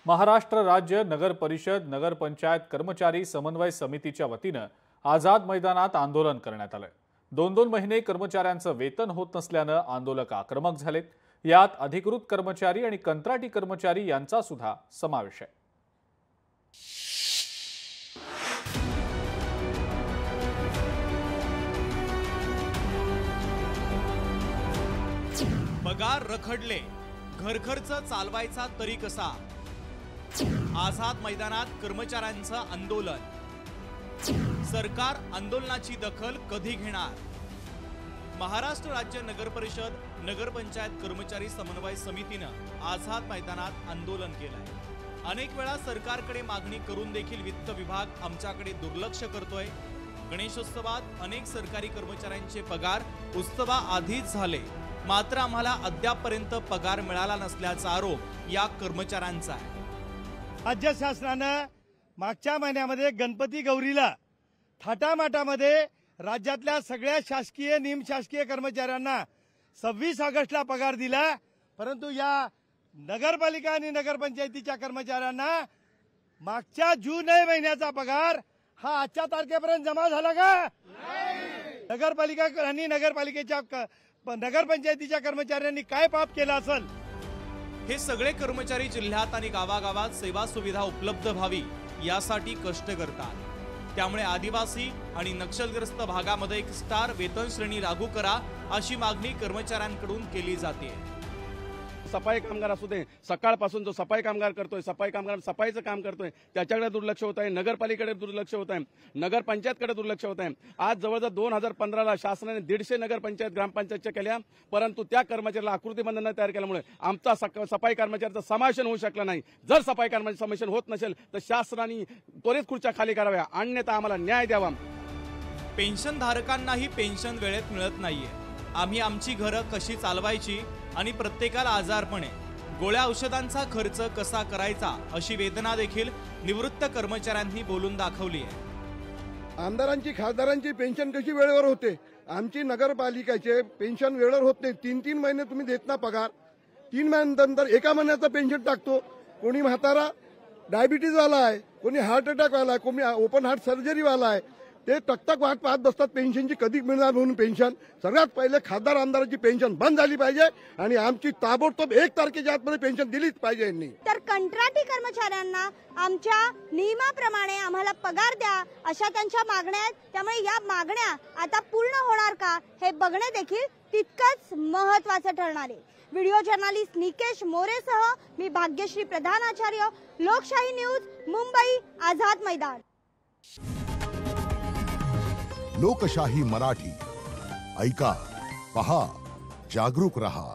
महाराष्ट्र राज्य नगर परिषद नगर पंचायत कर्मचारी समन्वय समितीच्या वतीने आझाद मैदानात आंदोलन करण्यात आले। 2-2 महिने कर्मचाऱ्यांचं वेतन होत नसल्याने आंदोलक आक्रमक झालेत। यात अधिकृत कर्मचारी आणि कंत्राटी कर्मचारी यांचा सुद्धा समावेश आहे। पगार रखडले, घरखर्च चालवायचा तरी कसा? आझाद मैदानात कर्मचाऱ्यांचं आंदोलन। सरकार आंदोलनाची दखल कधी घेणार? महाराष्ट्र राज्य नगर परिषद नगर पंचायत कर्मचारी समन्वय समितीनं आझाद मैदानात आंदोलन केलंय। अनेक वेळा सरकारकडे मागणी करून देखील वित्त विभाग आमच्याकडे दुर्लक्ष करतोय। गणेशोत्सवात अनेक सरकारी कर्मचाऱ्यांचे पगार उत्सवाआधीच झाले, मात्र आम्हाला अद्यापपर्यंत पगार मिळाला नसल्याचा आरोप या कर्मचाऱ्यांचा आहे। राज्य शासनाने मागच्या महिन्यामध्ये गणपती गौरीला थाटामाटामध्ये राज्यातल्या सगळ्या शासकीय निमशासकीय कर्मचाऱ्यांना 26 ऑगस्टला पगार दिला, परंतु या नगरपालिका आणि नगरपंचायतीच्या कर्मचाऱ्यांना मागच्या जून महिन्याचा पगार हा आजच्या तारखेपर्यंत जमा झाला का? नगरपालिका आणि नगरपंचायतीच्या कर्मचाऱ्यांनी काय पाप केला असेल? हे सगळे कर्मचारी जिल्ह्यात आणि गावागावात सेवा सुविधा उपलब्ध व्हावी यासाठी कष्ट करतात। त्यामुळे आदिवासी आणि नक्षलग्रस्त भागामध्ये एक स्टार वेतन श्रेणी लागू करा अशी मागणी कर्मचाऱ्यांकडून केली जाते। सफाई कामगार असू दे, सकाळपासून जो सफाई कामगार करतोय, सफाई कामगार सफाईचं काम करतोय, त्याच्याकडे दुर्लक्ष होत आहे, नगरपालिकेकडे दुर्लक्ष होत आहे, नगरपंचायतकडे दुर्लक्ष होत आहे। आज जवळजवळ 2015ला शासनाने 150 नगरपंचायत ग्रामपंचायतच्या केल्या, परंतु त्या कर्मचाऱ्याला आकृतीबंध न तयार केल्यामुळे आमचा सफाई कर्मचाऱ्याचं समावेशन होऊ शकलं नाही। जर सफाई कर्मचारी समावेशन होत नसेल तर शासनाने त्वरित खुर्च्या खाली कराव्या, अन्यथा आम्हाला न्याय द्यावा। पेन्शन धारकांनाही पेन्शन वेळेत मिळत नाहीये। आम्ही आमची घरं कशी चालवायची आणि प्रत्येकाला आजारपणे गोळ्या औषधांचा खर्च कसा करायचा अशी वेदना देखील निवृत्त कर्मचाऱ्यांनी बोलून दाखवली आहे। आमदारांची खासदारांची पेन्शन कशी वेळेवर होते? आमची नगरपालिकेचे पेन्शन वेळेवर होत नाही। 3-3 महिने तुम्ही देत ना पगार, 3 महिन्यानंतर एका महिन्याचा पेन्शन टाकतो। कोणी म्हातारा डायबिटीज वाला आहे, कोणी हार्ट अटॅक वाला आहे, कोणी ओपन हार्ट सर्जरी वाला आहे, ते टकटक वाट पाहत बसतात पेन्शनची कधी मिळणार म्हणून। पेन्शन सगळ्यात पहिले खासदार आमदारांची पेन्शन बंद झाली पाहिजे आणि आमची ताबडतोब 1 तारखेच्या आतमध्ये पेन्शन दिलीच पाहिजे यांनी। तर कंत्राटी कर्मचाऱ्यांना आमच्या नियमाप्रमाणे आम्हाला पगार द्या अशा त्यांच्या मागण्या आहेत। त्यामुळे या मागण्या आता पूर्ण होणार का हे बघणे देखील तितकंच महत्त्वाचं ठरणार आहे। व्हिडिओ जर्नलिस्ट निकेश मोरेसह मी भाग्यश्री प्रधानाचार्य, लोकशाही न्यूज, मुंबई, आझाद मैदान। लोकशाही मराठी ऐका, पहा, जागरूक रहा।